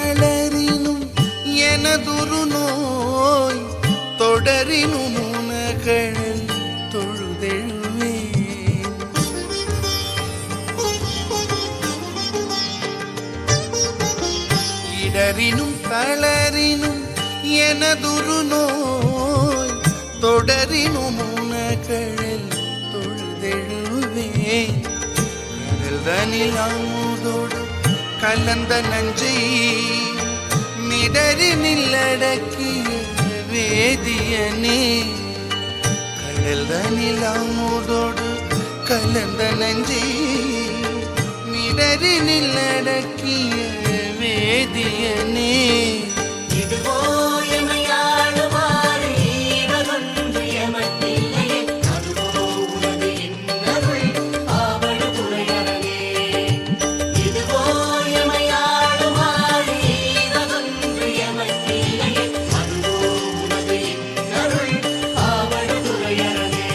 தளரினும் எனதுரு நோய் தொடரினும் உனகழல் தொழுதெழுவே. இடரினும் தளரினும் எனதுரு நோய் தொடரினும் உனகழல் தொழுதெழுவே. கடல்தனில் அமுதோடு கலந்த நஞ்சை மிடரினில் அடக்கிய வேதியனே. கடல்தனில் அமுதோடு கலந்த நஞ்சை மிடரினில் அடக்கிய வேதியனே. இதுவோ எமையாளுமாறு ஈவதொன்று எமக்கில்லையே, அதுவோ உனது இன்னருள் ஆவடு புலையரனே. இதுவோ எமையாளுமாறு ஈவதொன்று எமக்கில்லையே, அதுவோ உனது இன்னருள் ஆவடு புலையரனே.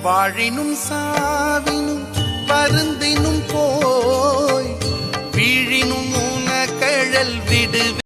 வாழினும் சாவி